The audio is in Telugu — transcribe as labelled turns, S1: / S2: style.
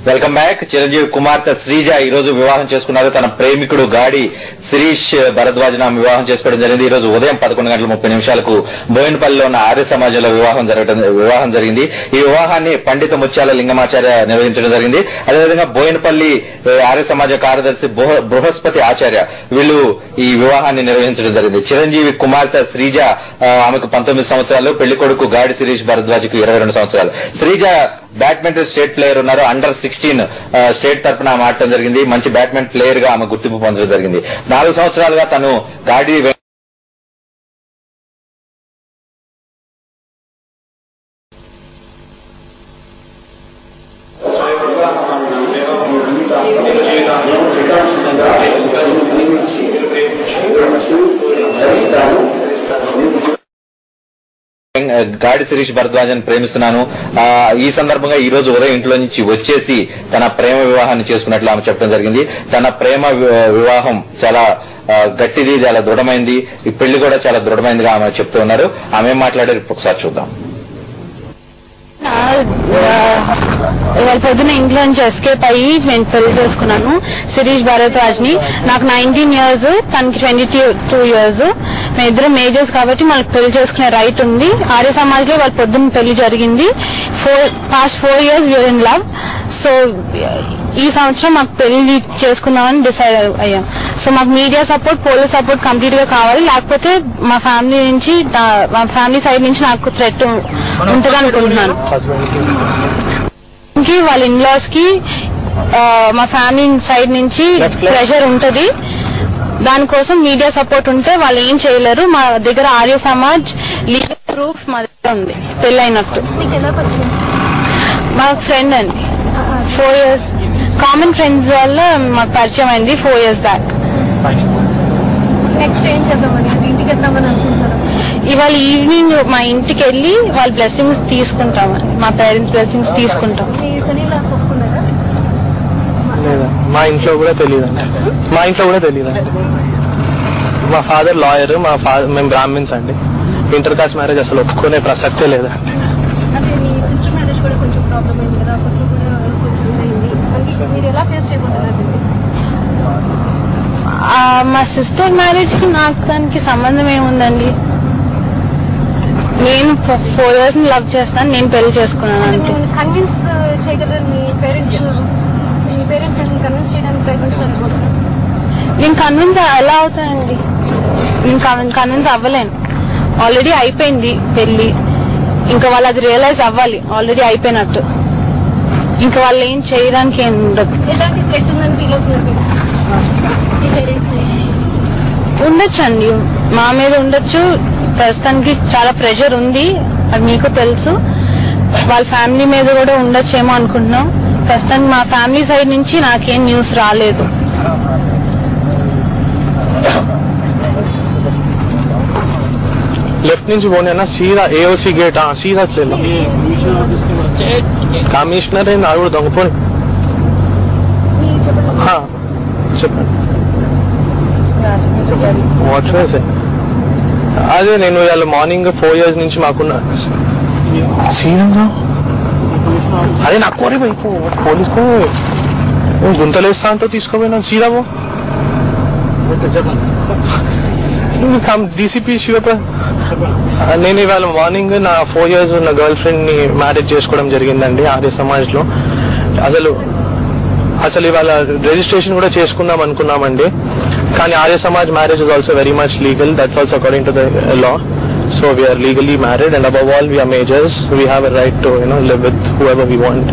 S1: Welcome back. చిరంజీవి కుమార్తె శ్రీజ ఈ రోజు వివాహం చేసుకున్నారు. తన ప్రేమికుడు గాడి శిరీష్ భరద్వాజ్ వివాహం చేసుకోవడం జరిగింది. ఈ రోజు ఉదయం 11:30 బోయినపల్లిలో ఉన్న ఆర్య సమాజంలో వివాహం జరిగింది. ఈ వివాహాన్ని పండిత ముత్యాల లింగమాచార్య నిర్వహించడం జరిగింది. అదేవిధంగా బోయినపల్లి ఆర్య సమాజ కార్యదర్శి బృహస్పతి ఆచార్య వీళ్ళు ఈ వివాహాన్ని నిర్వహించడం జరిగింది. చిరంజీవి కుమార్తె శ్రీజ ఆమెకు 19 సంవత్సరాలు, పెళ్లి కొడుకు గాడి శిరీష్ భరద్వాజ్ కు 22 సంవత్సరాలు. శ్రీజ బ్యాడ్మింటన్ స్టేట్ ప్లేయర్ ఉన్నారు. అండర్ 16 స్టేట్ తరఫున ఆమె ఆడటం జరిగింది. మంచి బ్యాడ్మింటన్ ప్లేయర్ గా ఆమె గుర్తింపు పొందడం జరిగింది. 4 సంవత్సరాలుగా తను గాడి గాడి శిరీష్ భరద్వాజన్ ప్రేమిస్తున్నాను. ఈ సందర్భంగా ఈ రోజు ఉదయం ఇంట్లో నుంచి వచ్చేసి తన ప్రేమ వివాహాన్ని చేసుకున్నట్లు ఆమె చెప్పడం జరిగింది. తన ప్రేమ వివాహం చాలా గట్టిది, చాలా దృఢమైంది. ఈ పెళ్లి కూడా చాలా దృఢమైందిగా ఆమె చెప్తూ ఉన్నారు. ఆమె మాట్లాడారు, ఒకసారి చూద్దాం.
S2: ఇవాళ పొద్దున ఇంట్లో నుంచి ఎస్కేప్ అయ్యి నేను పెళ్లి చేసుకున్నాను శిరీష్ భరద్వాజ్ ని. నాకు 19 years, తనకి 22 years. మేము ఇద్దరం మేజర్స్ కాబట్టి మనకు పెళ్లి చేసుకునే రైట్ ఉంది. ఆర్య సమాజ్ లో వాళ్ళ పొద్దున్న పెళ్లి జరిగింది. past 4 years we are in love. So ఈ సంవత్సరం మాకు పెళ్లి చేసుకుందామని డిసైడ్ అయ్యాం. సో మాకు media support, police support complete గా కావాలి. లేకపోతే మా ఫ్యామిలీ సైడ్ నుంచి నాకు థ్రెట్ ఉంటుంది అనుకుంటున్నాను. వాళ్ళ ఇన్లాస్ కి మా ఫ్యామిలీ సైడ్ నుంచి ప్రెషర్ ఉంటది. దానికోసం మీడియా సపోర్ట్ ఉంటే వాళ్ళు ఏం చేయలేరు. మా దగ్గర ఆర్య సమాజ్ లీగల్ ప్రూఫ్ మా దగ్గర ఉంది పెళ్ళైనట్టు. మా ఫ్రెండ్ అండి, 4 years కామన్ ఫ్రెండ్స్ వల్ల మాకు పరిచయం అయింది 4 years బ్యాక్. ఇవాళ ఈవినింగ్ మా ఇంటికి వెళ్ళి వాళ్ళ బ్లెస్సింగ్స్ తీసుకుంటామని, మా పేరెంట్స్ బ్లెస్సింగ్స్ తీసుకుంటాం.
S3: మా ఇంట్లో కూడా తెలియదండి. మా ఫాదర్ లాయర్, మేము బ్రాహ్మిన్స్ అండి. ఇంటర్ కాస్ట్ మ్యారేజ్ అసలు ఒప్పుకునే ప్రసక్తే లేదండి.
S2: మా సిస్టర్ మ్యారేజ్ కి నాకు దానికి సంబంధం ఏముందండి. నేను 4 years లవ్ చేస్తాను, నేను పెళ్లి చేసుకున్నాను అంతే. నేను కన్విన్స్ ఎలా అవుతానండి? నేను కన్విన్స్ అవ్వలేను. ఆల్రెడీ అయిపోయింది పెళ్లి. ఇంకా వాళ్ళు అది రియలైజ్ అవ్వాలి ఆల్రెడీ అయిపోయినట్టు. ఇంకా వాళ్ళు ఏం చేయడానికి ఏం ఉండదు. ఉండొచ్చు అండి, మా మీద ఉండొచ్చు. ప్రస్తుతానికి చాలా ప్రెషర్ ఉంది, అది మీకు తెలుసు. వాళ్ళ ఫ్యామిలీ మీద కూడా ఉండొచ్చేమో అనుకుంటున్నాం. ప్రస్తుతానికి మా ఫ్యామిలీ సైడ్ నుంచి నాకేం న్యూస్ రాలేదు.
S3: లెఫ్ట్ నుంచి పోనీ సీదా ఏఓసి గేట్, సీదా కమిషనర్ అయింది అది కూడా దొంగపోండి. చెప్పండి. అదే నేను ఇవాళ మార్నింగ్ 4 years నుంచి మాకున్న సీదా అదే నాకు కోరి పోలీసుకో గుంతలేస్తా అంటూ తీసుకోపోయినా సీదాబో డీసీపీ శివప్రసాద్. నేను ఇవాళ మార్నింగ్ నా 4 years ఉన్న గర్ల్ ఫ్రెండ్ ని మ్యారేజ్ చేసుకోవడం జరిగిందండి ఆర్య సమాజ్ లో. అసలు ఇవాళ రిజిస్ట్రేషన్ కూడా చేసుకుందాం అనుకున్నామండి. కానీ Arya Samaj marriage is also very much legal. That's also according to the law. So we are legally married, and above all we are majors. We have a right to live with whoever we want.